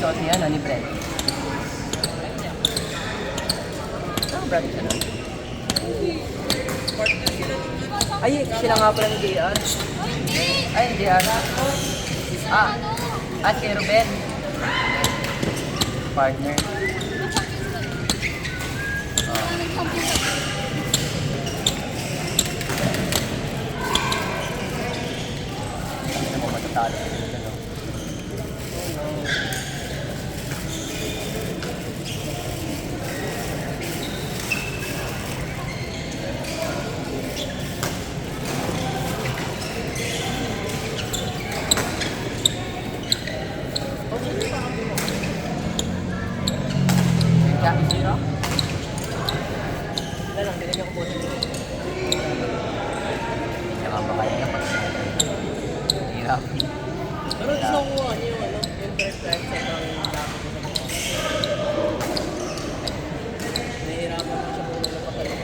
suot ni ano, ni Brent. Saan Brent siya nun? Ay, sila nga pala ni JR. Ay, ni JR. Si Ruben. Partner. Ano mo matatalo? Pero gusto ko ano yung interest sa ng nahihirapan mo siya kung napatalo.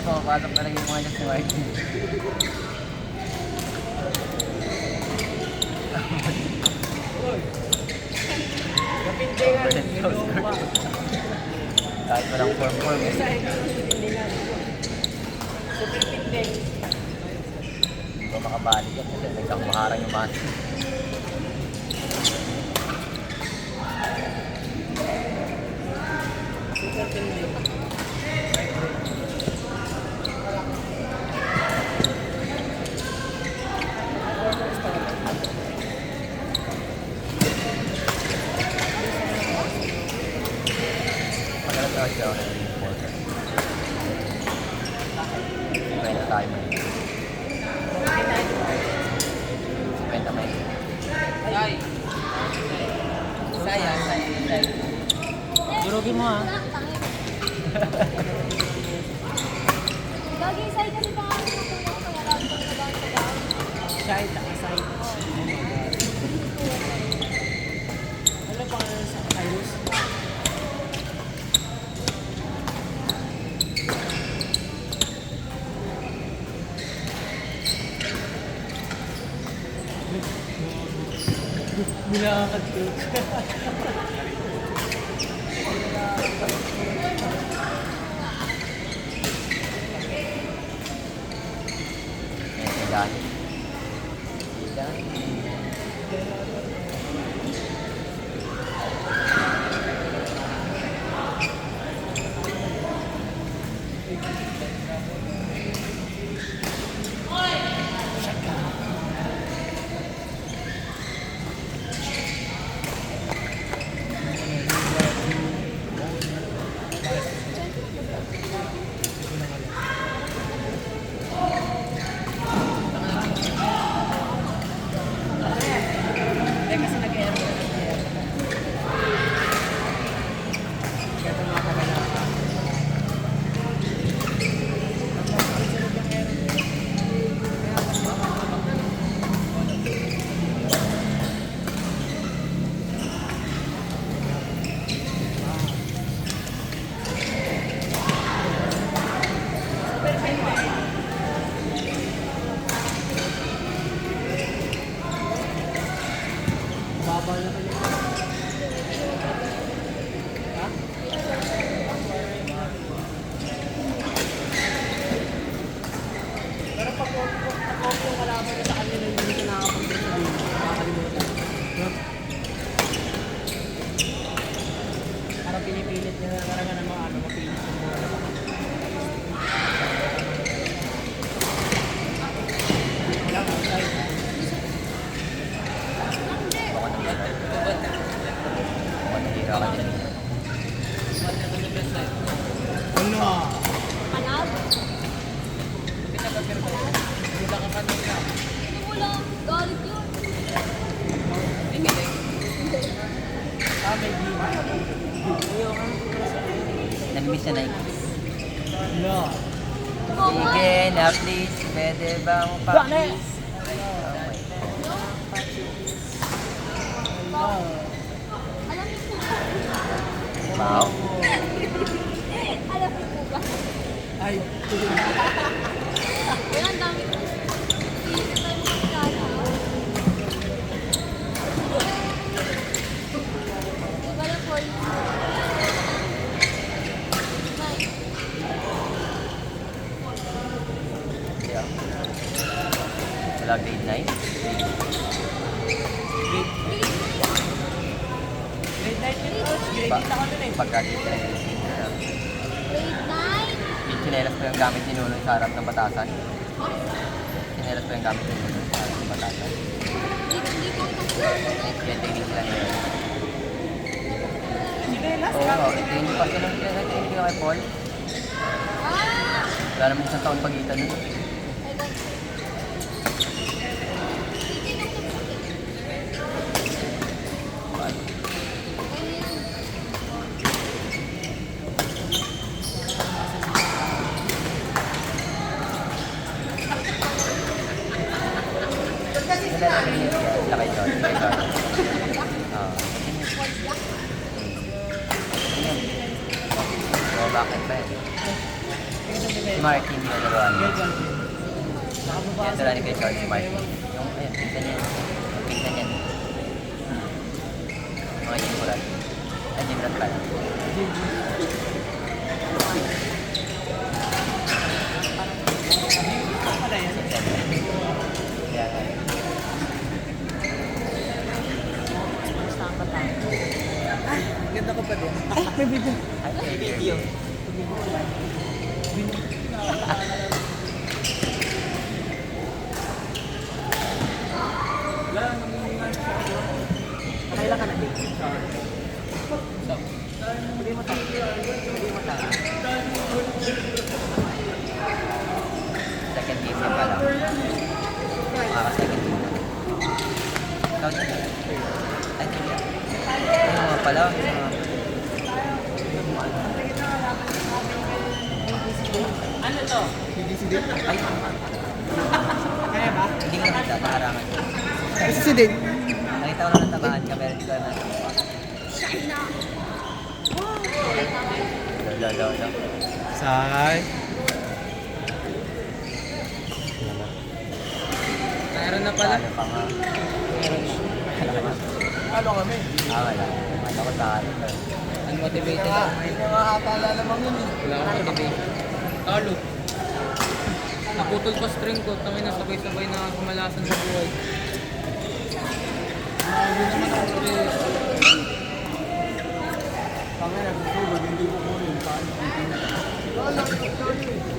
Pumapasok talaga yung mga si Martin. Kahit walang form-form eh. Super pindeng. Hindi ko makabalik yan kasi nagkakaharang yung mask. Super pindeng. Magalas ako na yung reporter. Kwenta tayo man. Kwenta man. Saya. Durugin mo ha. Gagi, say kasi pangalan mo kung ano, wala akong nagagawa. Shy, takasay. Ano pa sa Kairos? Nilakad ko. Dahil. pinipilit niya na talaga ng mga ano, mapilit yung bola. Wala kang side. Baka naman. Baka nahira ka din. Ano? Panab? Wala ka kanina. Hindi mo lang. Galit yun. Ah, may game. Nag-miss na Nike. No. Sige na please, pwede bang pa-please? Alam niyo po ba? Wow. Alam niyo po ba? Ay, Kaya ang dami ko. Hindi tayo makakala. Di ba na for you? Nice. Yeah. Wala grade 9? grade 9 yun, coach. Grade 8 ako dun eh. Pagka grade 10 grade 8 na. Grade 9. Yung chinelas ko yung gamit ni Nunoy sa harap ng batasan. Chinelas ko yung gamit ni Nunoy sa harap ng batasan. Hindi ko ito. Yan, training sila ngayon. Sinelas Oo, ka. training pa sila. Training ko kay Paul. Ah! Wala naman isang taon pagitan nun. I don't know. Hindi ko Sila natin yun siya. Sila kay John. Kay John. Oo. Yun. So, bakit ba yun? Si Marky hindi na laruan. Yan, dala ni kay John si Marky. Yung, ayun, pinsan yan. Pinsan yan. Mga Jimrat. Ay, Jimrat pala. Ano yan? Yeah. Ganda ko pa din. Ay, may video. Ay, video. Kailan ka na din? Hindi mo tayo. Hindi mo tayo. Second game na pala. Second game na. Ikaw din. Ay, sige. Ano nga pala? Ano to? Ay, Kaya ba? hindi ko nakita. Nakarangan. Kasi din. Nakita ko na natabahan ka, pero hindi ko na. Lolo. Say. Meron na pala. Ano pa nga? Ano kami? Wala. Ano ko sa akin. Unmotivated ako. Hindi na makakala naman yun eh. Wala akong motivation. Talo. Naputol pa string ko. Tangin na sabay-sabay na kumalasan sa buhay. Hindi naman ako motivation. Tangin na susugod. Hindi ko kunin.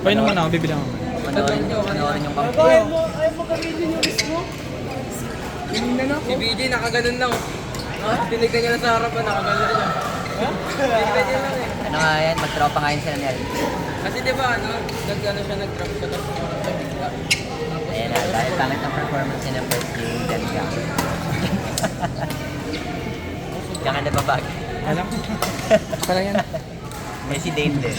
Pwede naman ako, bibili ako. Panoorin yung kampo. Ayaw mo gamitin yung risk mo? Hindi na ako. Si BJ nakaganon lang. Ha? Tinignan niya na sa harapan. Nakaganon siya. Ha? Tinignan niya lang eh. Ano nga yan? Mag-tropa nga yun sila ni Eric. Kasi di ba ano, nag-ano siya, nag-drop siya tapos naman siya bigla. Ayan na, dahil pangit ang performance niya ng first game, then ka. Diyan ka nababag. Alam? Pala yan. May si Dave din.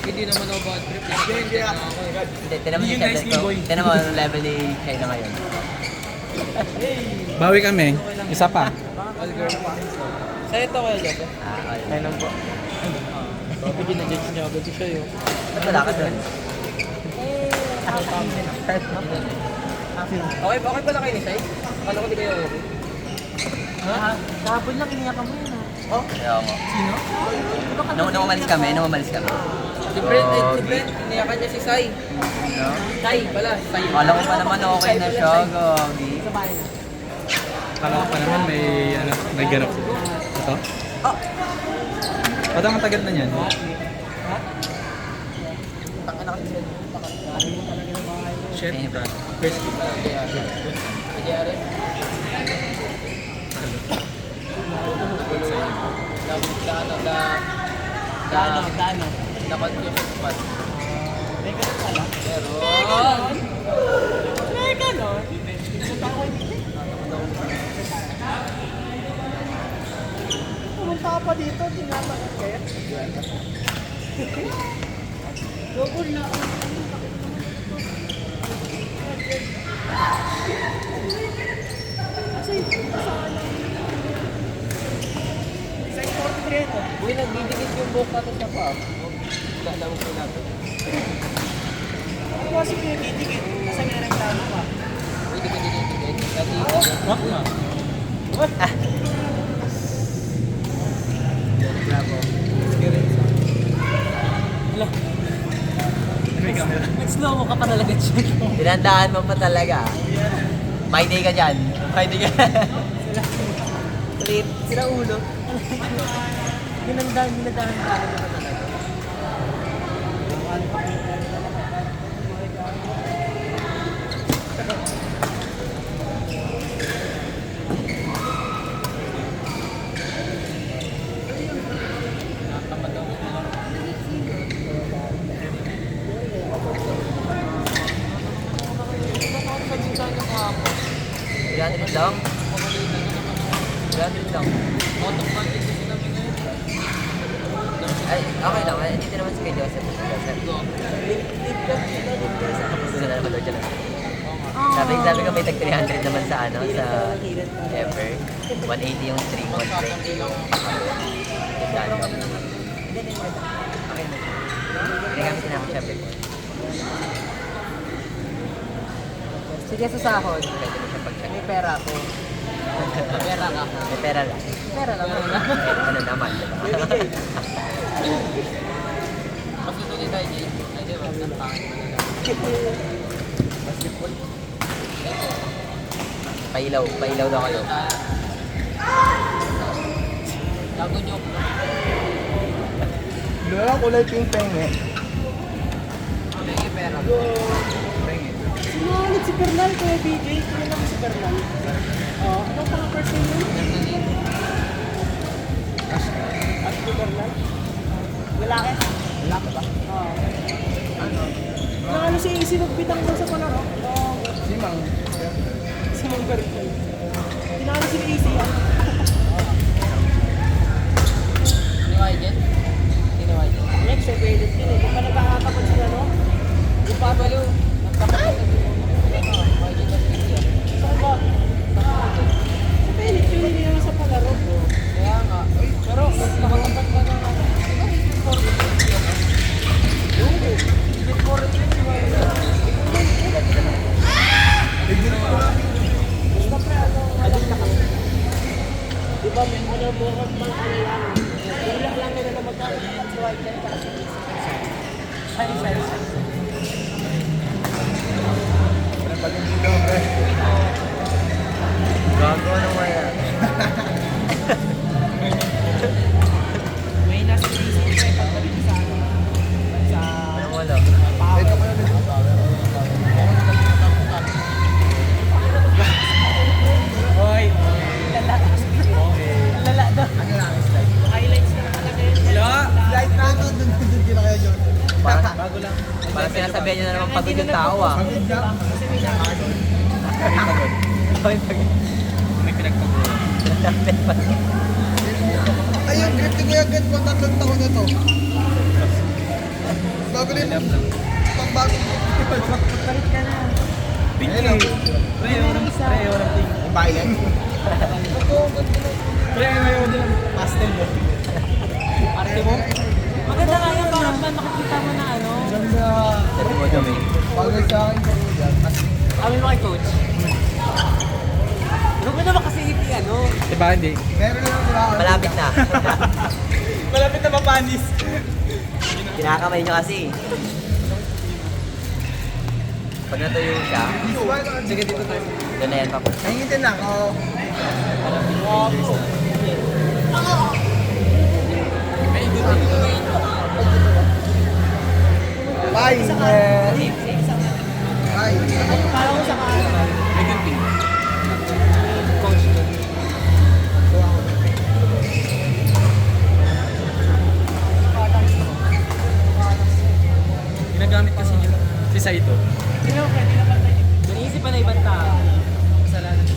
Hindi naman ako bad trip. Hindi ako eh. Hindi, tinan mo si Shell. Tinan mo anong level ni Shell na ngayon. Bawi kami. Isa pa. All girl pa. Sa'yo ito kaya dyan? All. Kaya lang po. Bakit ginajudge niya agad siya yun? Ba't wala ka doon? Okay pala kayo ni Sai? Akala ko di kayo okay. Ha? Kahapon lang iniyakan mo yun ha. Oh? Kaya mo. Sino? Nung umalis kami. Si Brent, iniyakan niya si Sai. No? Sai pala, Sai. Kala ko pa naman okay na siya, Gogi. Sa bahay na. Kala ko pa naman may, ano, may ganap. Ito? Ba't ang tagal na yan? Chef. First week. Pumunta ka pa dito, tinama ka kaya. Double na. Kasi, saan lang? Size 43 ito. Uy, nagdidikit yung buhok natin sa pa. Lalawag ko natin. Ano kasi pinagdidikit? Kasi may reklamo ka. Uy, dikit. Dati, Wak na. Bravo. May camera. Nag-slow mo ka pa talaga dyan. Tinandaan mo pa talaga. May day ka dyan. May day ka. Sila ulo. Ginandaan ka na naman talaga. $300 lang. $300 lang. Ay, okay lang. Ay, dito naman si kay Joseph. Tapos na naman daw dyan. Sabi ko may tag 300 naman sa ano, sa Ever. 180 yung string, 120 yung dalo. Okay na. Ginagamit na ako siya before. Sige sa sahod. Pwede mo siya pag-check. May pera ako. Pera ka. May pera lang. Pera lang. Ano naman, diba? Kasi tuloy tayo, Jay. Ay, di ba? Ang pangit mo na lang. Basketball. Pailaw daw kayo. Gago joke. Wala kulay ping-peng eh. May pera. Sinunod si Bernal, Kuya BJ. Sinunod ko si Bernal. Oo. Ano pang person yun? At si Bernal? Lalaki? Lalaki ba? Oo. Ano si Easy nagbitang daw sa palaro? Oo. Si Mang. Si Mang Bernal. Tinalo si Easy ah. Sino Jet? Sino Jet? Next, so pwede din eh. Di ba nagkakatapat sila no? Yung papalo. Nagkakatapat na din. Jet at Kiki. Saan ba? Sa Pellet yun, hindi naman sa palaro. Kaya nga. Uy, pero nakatapat ka na nga. Basta pre, alam na kami. Di ba, may ano bukas mang ano lang. Tulak lang nila na magkakapat sa white yan para sa Sorry. Gago, ano nga yan? May nasa easy pa pagbalik sa ano. Sa... Anong wala? Hoy! Lala. Lala daw. Highlights na talaga yun. Light na ito. Doon kila kayo, John. Parang sinasabihan niyo na naman pagod yung tao ah. May pinagpagulan. Ay, yung grip ni Kuya Get mo, 3 taon na to. Bago rin pagbago mo. Palit ka na. Pinky. Pre, walang ting. Yung bayan. Pre, ayaw din ang pastel mo. Arte mo? Maganda nga yun, parang man makikita mo na ano. Ganda. Sabi mo dumi. Bagay sa akin ko yan. Kami mo kay coach. Huwag mo naman kasi ano. Diba hindi? Meron lang wala ako. Malapit na. Malapit na mapanis. Kinakamay niyo kasi. Pag natuyo siya, Sige, dito tayo. doon na yan pa. Nahingitin lang, oo. May good Ay, man. Ay. Kala ko sa kanan. May gunting. Coach. Ginagamit kasi niya. Si Saito. Naisip pa na ibang tao. Kasalanan. Si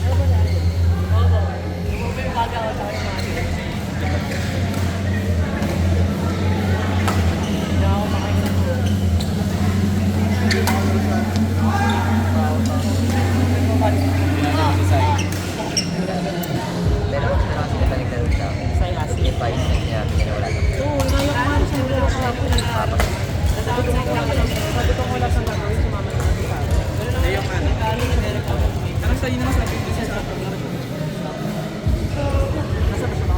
Sai. Pero kasi nabalik na rin siya. Say as. Sige pa, isa niya, pinawala na. Oo, nayak nga rin siya nila sa akin. Sabi ko wala siyang gagawin, sumama na natin sa akin. Eh, yung ano. Parang sa'yo naman sabi ko siya sa Nasa ba siya ba?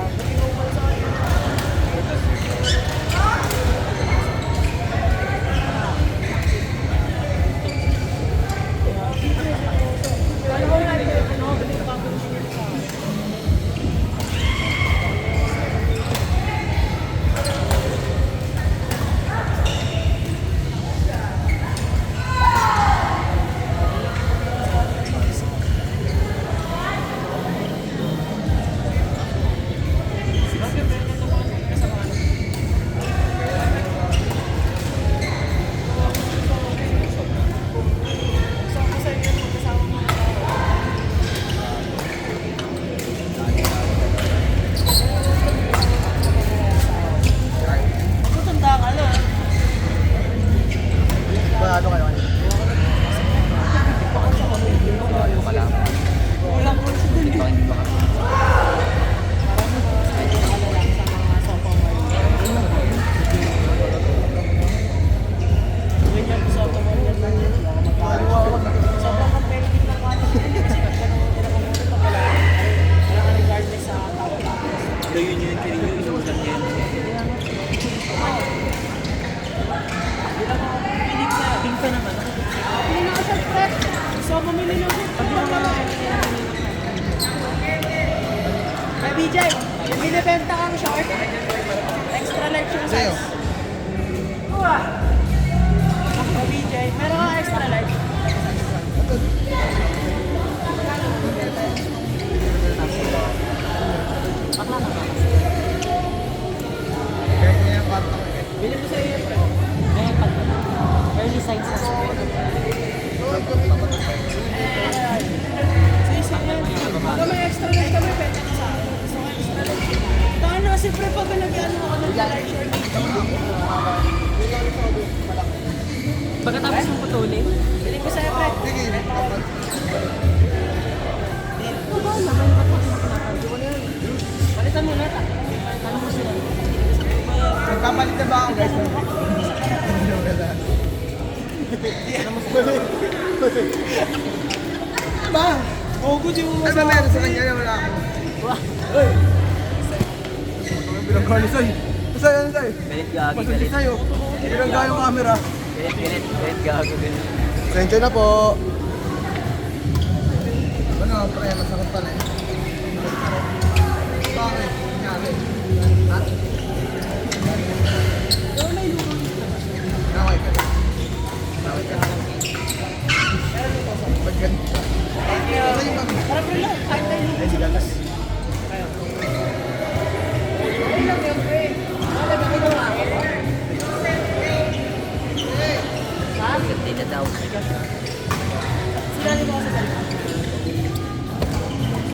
Tutanda ka na. Ba, ano kayo? Ayaw ka lang. Kulang ko siya Hindi pa, hindi pa kami. yun yung pinili yung isang usan yan. Pinta naman. Pili na ka sa prep. So, bumili ng Hey, BJ, binibenta kang short. Extra large yung Sa'yo. size. Oh, BJ, meron kang extra large. Bakla ka ba? Kaya ko yung kwarto ko. Bili mo sa iyo. Ngayon, pag early signs na sa'yo. Baka may extra large kami, pwede ka sa akin. Gusto ko extra large. Tano, siyempre pag nag-ano ako ng large short. Pagkatapos mong putulin, bili ko sa'yo, pre. Sige, dapat. Palitan mo na, ta. Ano mo sila? Magpapalit na ba ako, guys? Ba? Ogo, di mo Ano ba meron sa kanya? Wala ako. Hey! Pinagkali sa'yo. Sa'yo, ano sa'yo? Galit gagi, Pasensya galit. sa'yo. Pinagkali yung camera. Galit gago, galit. Pasensya na po. Ano, pre, masakit pala eh.